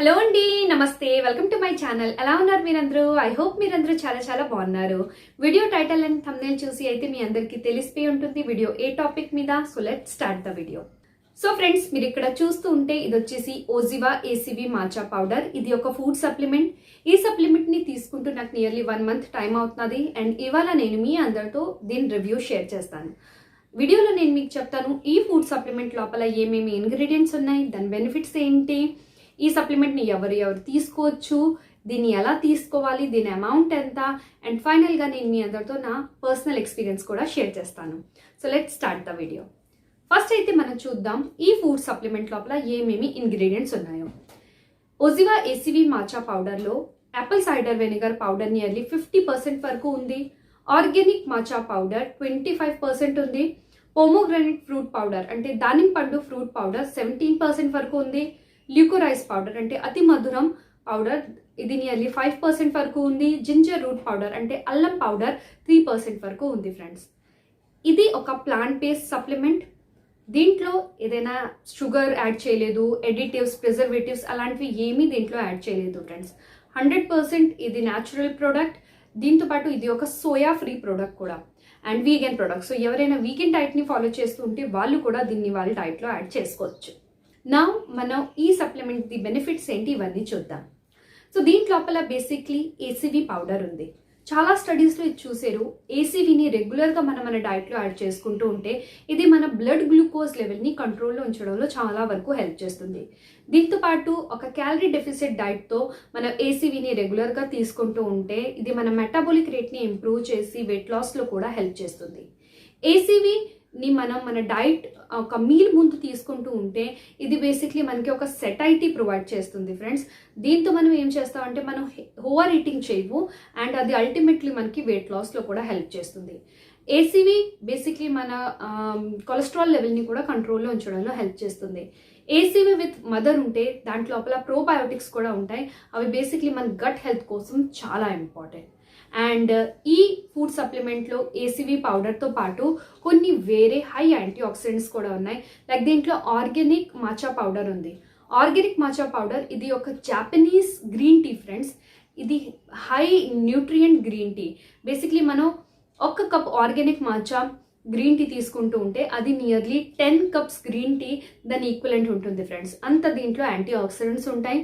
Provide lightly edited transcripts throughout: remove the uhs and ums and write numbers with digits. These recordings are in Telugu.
హలో అండి, నమస్తే. Welcome to my channel. ఎలా ఉన్నారు మీరందరూ? ఐ హోప్ మీరందరూ చాలా బాగున్నారు. వీడియో టైటిల్ అండ్ థంబ్నెయిల్ చూసి అయితే మీ అందరికీ తెలిసిపోయి ఉంటుంది వీడియో ఏ టాపిక్ మీద. So let's start the video. So friends, మీరు ఇక్కడ చూస్తూ ఉంటే ఇది వచ్చేసి ఓజివా ACV మాచా పౌడర్. ఇది ఒక ఫుడ్ సప్లిమెంట్. ఈ సప్లిమెంట్ ని తీసుకుంటూ నాకు నియర్లీ 1 మంత్ టైం అవుతున్నది. అండ్ ఇవాళ నేను మీ అందరితో దీని రివ్యూ షేర్ చేస్తాను. వీడియోలో నేను మీకు చెప్తాను ఈ ఫుడ్ సప్లిమెంట్ లోపల ఏమేమి ఇంగ్రీడియంట్స్ ఉన్నాయి, దాని బెనిఫిట్స్ ఏంటి, ఈ సప్లిమెంట్ని ఎవరు తీసుకోవచ్చు, దీన్ని ఎలా తీసుకోవాలి, దీని అమౌంట్ ఎంత, అండ్ ఫైనల్గా నేను మీ అందరితో నా పర్సనల్ ఎక్స్పీరియన్స్ కూడా షేర్ చేస్తాను. So let's start the video. First అయితే మనం చూద్దాం ఈ ఫుడ్ సప్లిమెంట్ లోపల ఏమేమి ఇంగ్రీడియంట్స్ ఉన్నాయో. ఓజివా ACV మాచా పౌడర్లో apple cider vinegar powder nearly 50% వరకు ఉంది. ఆర్గానిక్ మాచా పౌడర్ 25% ఉంది. పోమోగ్రానైట్ ఫ్రూట్ పౌడర్ అంటే దానిమ్మ పండు ఫ్రూట్ పౌడర్ 17% వరకు ఉంది. ల్యూకోరైస్ పౌడర్ అంటే అతి మధురం పౌడర్, ఇది నియర్లీ 5% వరకు ఉంది. జింజర్ రూట్ పౌడర్ అంటే అల్లం పౌడర్ 3% వరకు ఉంది. ఫ్రెండ్స్, ఇది ఒక ప్లాంట్ బేస్డ్ సప్లిమెంట్. దీంట్లో ఏదైనా షుగర్ యాడ్ చేయలేదు, ఎడిటివ్స్, ప్రిజర్వేటివ్స్ అలాంటివి ఏమీ దీంట్లో యాడ్ చేయలేదు. ఫ్రెండ్స్, 100% ఇది న్యాచురల్ ప్రోడక్ట్. దీంతో పాటు ఇది ఒక సోయా ఫ్రీ ప్రోడక్ట్ కూడా అండ్ వీగన్ ప్రోడక్ట్. సో ఎవరైనా వీగన్ డైట్ని ఫాలో చేస్తూ ఉంటే వాళ్ళు కూడా దీన్ని వాళ్ళ డైట్లో యాడ్ చేసుకోవచ్చు. నా మనం ఈ సప్లిమెంట్ ది బెనిఫిట్స్ ఏంటి ఇవన్నీ చూద్దాం. సో దీంట్ లోపల బేసిక్లీ ACV పౌడర్ ఉంది. చాలా స్టడీస్లో ఇది చూసారు. ACVని రెగ్యులర్గా మన డైట్లో యాడ్ చేసుకుంటూ ఉంటే ఇది మన బ్లడ్ గ్లూకోజ్ లెవెల్ని కంట్రోల్లో ఉంచడంలో చాలా వరకు హెల్ప్ చేస్తుంది. దీంతో పాటు ఒక క్యాలరీ డెఫిసిట్ డైట్తో మనం ACVని రెగ్యులర్గా తీసుకుంటూ ఉంటే ఇది మన మెటాబాలిక్ రేట్ని ఇంప్రూవ్ చేసి వెయిట్ లాస్లో కూడా హెల్ప్ చేస్తుంది. ACVని మన డైట్ ఒక మీల్ ముందు తీసుకుంటూ ఉంటే ఇది బేసిక్లీ మనకి ఒక సెటైటీ ప్రొవైడ్ చేస్తుంది. ఫ్రెండ్స్, దీంతో మనం ఏం చేస్తామంటే మనం ఓవర్ ఈటింగ్ చేయవు అండ్ అది అల్టిమేట్లీ మనకి వెయిట్ లాస్లో కూడా హెల్ప్ చేస్తుంది. ACV బేసిక్లీ మన కొలెస్ట్రాల్ లెవెల్ని కూడా కంట్రోల్లో ఉంచడంలో హెల్ప్ చేస్తుంది. ACV విత్ మదర్ ఉంటే దాంట్లో లోపల ప్రోబయోటిక్స్ కూడా ఉంటాయి. అవి బేసిక్లీ మన గట్ హెల్త్ కోసం చాలా ఇంపార్టెంట్. అండ్ ఈ ఫుడ్ సప్లిమెంట్లో ACV పౌడర్తో పాటు కొన్ని వేరే హై యాంటీ ఆక్సిడెంట్స్ కూడా ఉన్నాయి. లైక్ దీంట్లో ఆర్గానిక్ మాచా పౌడర్ ఉంది. ఆర్గానిక్ మాచా పౌడర్ ఇది ఒక జాపనీస్ గ్రీన్ టీ. ఫ్రెండ్స్, ఇది high nutrient green tea. Basically మనం 1 cup organic matcha green tea తీసుకుంటూ ఉంటే అది నియర్లీ 10 కప్స్ గ్రీన్ టీ దాని ఈక్వలెంట్ ఉంటుంది. ఫ్రెండ్స్, అంత దీంట్లో యాంటీ ఆక్సిడెంట్స్ ఉంటాయి.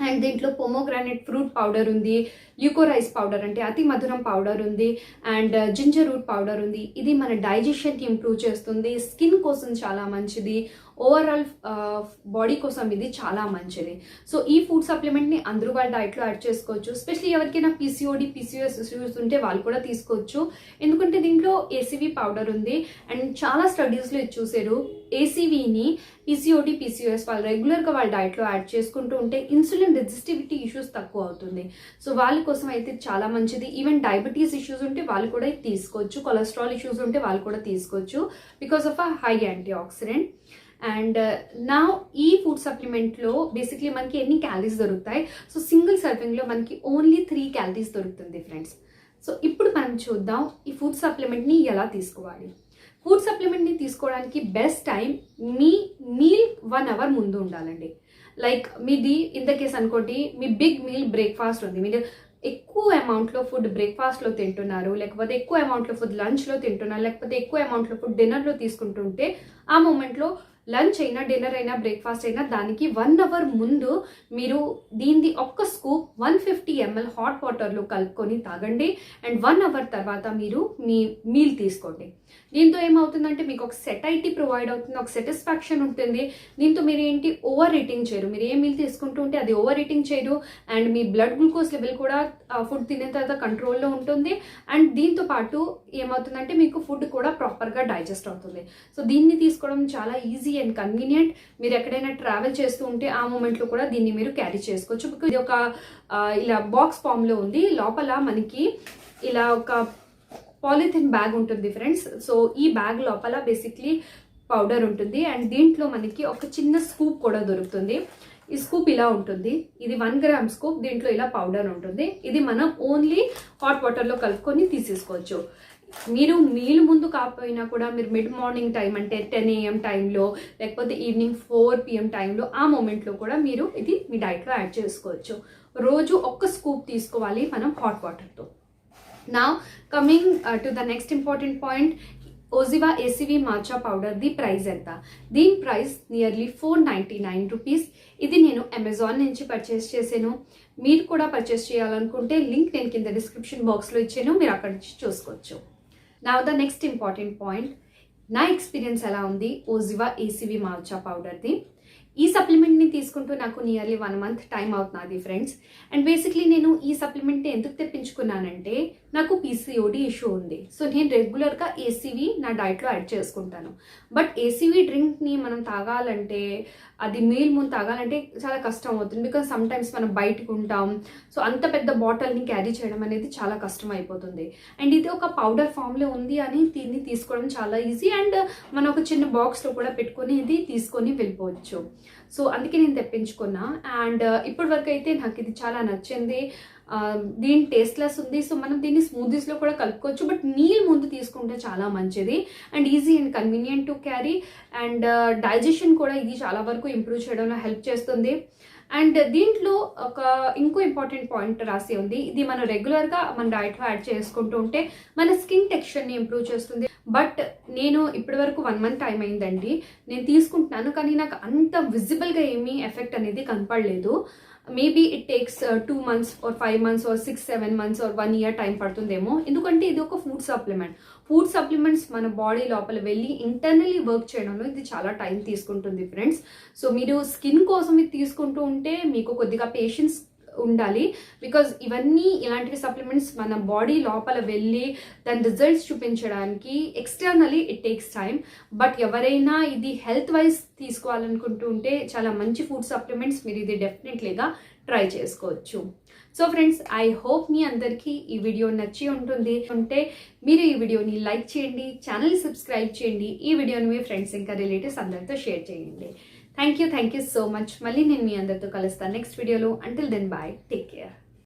అండ్ దీంట్లో పోమోగ్రానైట్ ఫ్రూట్ పౌడర్ ఉంది. ల్యూకోరైస్ పౌడర్ అంటే అతి మధురం పౌడర్ ఉంది. అండ్ జింజర్ రూట్ పౌడర్ ఉంది. ఇది మన డైజెషన్కి ఇంప్రూవ్ చేస్తుంది. స్కిన్ కోసం చాలా మంచిది. ఓవరాల్ బాడీ కోసం ఇది చాలా మంచిది. సో ఈ ఫుడ్ సప్లిమెంట్ని అందరూ వాళ్ళ డైట్లో యాడ్ చేసుకోవచ్చు. ఎస్పెషల్లీ ఎవరికైనా PCOS ఇష్యూస్ ఉంటే వాళ్ళు కూడా తీసుకోవచ్చు. ఎందుకంటే దీంట్లో ACV పౌడర్ ఉంది. అండ్ చాలా స్టడీస్లో ఇది చూసారు. ACVని PCOS వాళ్ళు రెగ్యులర్గా వాళ్ళ డైట్లో యాడ్ చేసుకుంటూ ఉంటే ఇన్సులిన్ రెసిస్టివిటీ ఇష్యూస్ తక్కువ అవుతుంది. సో వాళ్ళ కోసం అయితే చాలా మంచిది. ఈవెన్ డయాబెటీస్ ఇష్యూస్ ఉంటే వాళ్ళు కూడా ఇది తీసుకోవచ్చు. కొలెస్ట్రాల్ ఇష్యూస్ ఉంటే వాళ్ళు కూడా తీసుకోవచ్చు because of a high anti oxidant. And నా ఈ ఫుడ్ సప్లిమెంట్లో బేసిక్లీ మనకి ఎన్ని క్యాలరీస్ దొరుకుతాయి? సో సింగిల్ సర్వింగ్లో మనకి ఓన్లీ 3 క్యాలరీస్ దొరుకుతుంది. ఫ్రెండ్స్, సో ఇప్పుడు మనం చూద్దాం ఈ ఫుడ్ సప్లిమెంట్ని ఎలా తీసుకోవాలి. ఫుడ్ సప్లిమెంట్ని తీసుకోవడానికి బెస్ట్ టైం మీ మీల్ 1 అవర్ ముందు ఉండాలండి. లైక్ మీది ఇన్ ద కేస్ అనుకోండి, మీ బిగ్ మీల్ బ్రేక్ఫాస్ట్ ఉంది, మీరు ఎక్కువ అమౌంట్లో ఫుడ్ బ్రేక్ఫాస్ట్లో తింటున్నారు, లేకపోతే ఎక్కువ అమౌంట్లో ఫుడ్ లంచ్లో తింటున్నారు, లేకపోతే ఎక్కువ అమౌంట్లో ఫుడ్ డిన్నర్లో తీసుకుంటుంటే ఆ మూమెంట్లో లంచ్ అయినా డిన్నర్ అయినా బ్రేక్ఫాస్ట్ అయినా దానికి 1 అవర్ ముందు మీరు దీన్ని ఒక్క స్కూప్ 150 ml హాట్ వాటర్లో కలుపుకొని తాగండి. అండ్ 1 అవర్ తర్వాత మీరు మీ మీల్ తీసుకోండి. దీంతో ఏమవుతుందంటే మీకు ఒక సెటైటీ ప్రొవైడ్ అవుతుంది, ఒక సాటిస్ఫాక్షన్ ఉంటుంది. దీంతో మీరు ఏంటి ఓవర్ ఈటింగ్ చేయరు. మీరు ఏ మీల్ తీసుకుంటూ ఉంటే అది ఓవర్ ఈటింగ్ చేయరు. And me blood glucose level కూడా ఫుడ్ తిన్న తర్వాత కంట్రోల్లో ఉంటుంది. అండ్ దీంతో పాటు ఏమవుతుందంటే మీకు ఫుడ్ కూడా ప్రాపర్గా డైజెస్ట్ అవుతుంది. సో దీన్ని తీసుకోవడం చాలా ఈజీ అండ్ కన్వీనియంట్. మీరు ఎక్కడైనా ట్రావెల్ చేస్తూ ఉంటే ఆ మూమెంట్లో కూడా దీన్ని మీరు క్యారీ చేసుకోవచ్చు. బికాజ్ ఇది ఒక ఇలా బాక్స్ ఫామ్లో ఉంది. లోపల మనకి ఇలా ఒక పాలిథిన్ బ్యాగ్ ఉంటుంది. ఫ్రెండ్స్, సో ఈ బ్యాగ్ లోపల బేసిక్లీ పౌడర్ ఉంటుంది. అండ్ దీంట్లో మనకి ఒక చిన్న స్కూప్ కూడా దొరుకుతుంది. ఈ స్కూప్ ఇలా ఉంటుంది. ఇది 1 గ్రామ్ స్కూప్. దీంట్లో ఇలా పౌడర్ ఉంటుంది. ఇది మనం ఓన్లీ హాట్ వాటర్లో కలుపుకొని తీసేసుకోవచ్చు. మీరు మీల్ ముందు కాకపోయినా కూడా మీరు మిడ్ మార్నింగ్ టైం అంటే 10 AM టైంలో లేకపోతే ఈవినింగ్ 4 PM టైంలో ఆ మూమెంట్లో కూడా మీరు ఇది మీ డైట్లో యాడ్ చేసుకోవచ్చు. రోజు ఒక్క స్కూప్ తీసుకోవాలి మనం హాట్ వాటర్తో. Now coming to the next important point, Oziva ACV matcha powder the price ఎంత? దీని ప్రైస్ నియర్లీ 499 రూపీస్. ఇది నేను అమెజాన్ నుంచి పర్చేస్ చేశాను. మీరు కూడా పర్చేస్ చేయాలనుకుంటే లింక్ నేను కింద డిస్క్రిప్షన్ బాక్స్లో ఇచ్చాను, మీరు అక్కడ నుంచి చూసుకోవచ్చు. Now the next important point, నా ఎక్స్పీరియన్స్ ఎలా ఉంది Oziva ACV matcha పౌడర్ది. ఈ సప్లిమెంట్ని తీసుకుంటూ నాకు నియర్లీ 1 month టైం అవుతున్నది ఫ్రెండ్స్. అండ్ బేసిక్లీ నేను ఈ సప్లిమెంట్ని ఎందుకు తెప్పించుకున్నానంటే నాకు PCOD ఇష్యూ ఉంది. సో నేను రెగ్యులర్గా ఏసీవీ నా డైట్లో యాడ్ చేసుకుంటాను. బట్ ఏసీవీ డ్రింక్ని మనం తాగాలంటే అది మీల్ ముందు తాగాలంటే చాలా కష్టం అవుతుంది. బికాజ్ సమ్ టైమ్స్ మనం బయటకు ఉంటాం. సో అంత పెద్ద బాటిల్ని క్యారీ చేయడం అనేది చాలా కష్టం అయిపోతుంది. అండ్ ఇది ఒక పౌడర్ ఫామ్లో ఉంది అని దీన్ని తీసుకోవడం చాలా ఈజీ. అండ్ మనం ఒక చిన్న బాక్స్లో కూడా పెట్టుకొని ఇది తీసుకొని వెళ్ళిపోవచ్చు. సో అందుకే నేను తెప్పించుకున్నా. అండ్ ఇప్పటి వరకు అయితే నాకు ఇది చాలా నచ్చింది. దీని టేస్ట్లెస్ ఉంది. సో మనం దీన్ని స్మూదీస్లో కూడా కలుపుకోవచ్చు. బట్ మీల్ ముందు తీసుకుంటే చాలా మంచిది and easy and convenient to carry. And digestion కూడా ఇది చాలా వరకు ఇంప్రూవ్ చేయడంలో హెల్ప్ చేస్తుంది. అండ్ దీంట్లో ఇంకో ఇంపార్టెంట్ పాయింట్ రాసి ఉంది, ఇది మనం రెగ్యులర్గా మన డైట్లో యాడ్ చేసుకుంటూ ఉంటే మన స్కిన్ టెక్స్చర్ని ఇంప్రూవ్ చేస్తుంది. బట్ నేను ఇప్పటి వరకు 1 month టైం అయిందండి నేను తీసుకుంటున్నాను, కానీ నాకు అంత విజిబుల్గా ఏమీ ఎఫెక్ట్ అనేది కనపడలేదు. Maybe it takes 2 months or 5 months or 6-7 months or 1 year time పడుతుందేమో. ఎందుకంటే ఇది ఒక ఫుడ్ సప్లిమెంట్. ఫుడ్ సప్లిమెంట్స్ మన బాడీ లోపల వెళ్ళి ఇంటర్నల్లీ వర్క్ చేయడంలో ఇది చాలా టైం తీసుకుంటుంది ఫ్రెండ్స్. సో మీరు స్కిన్ కోసం ఇది తీసుకుంటూ ఉంటే మీకు కొద్దిగా పేషెన్స్ ఉండాలి. బికాజ్ ఇలాంటివి సప్లిమెంట్స్ మన బాడీ లోపల వెళ్ళి దాని రిజల్ట్స్ చూపించడానికి externally it takes time. But ఎవరైనా ఇది హెల్త్ వైజ్ తీసుకోవాలనుకుంటూ ఉంటే చాలా మంచి ఫుడ్ సప్లిమెంట్స్, మీరు ఇది డెఫినెట్లీగా ట్రై చేసుకోవచ్చు. సో ఫ్రెండ్స్, ఐ హోప్ మీ అందరికీ ఈ వీడియో నచ్చి ఉంటుంది. ఉంటే మీరు ఈ వీడియోని లైక్ చేయండి, ఛానల్ని సబ్స్క్రైబ్ చేయండి, ఈ వీడియోని మీ ఫ్రెండ్స్ ఇంకా రిలేటివ్స్ అందరితో షేర్ చేయండి. Thank you so much. మళ్ళీ నేను మీ అందరితో కలుస్తాను నెక్స్ట్ వీడియోలో. Until then bye, take care.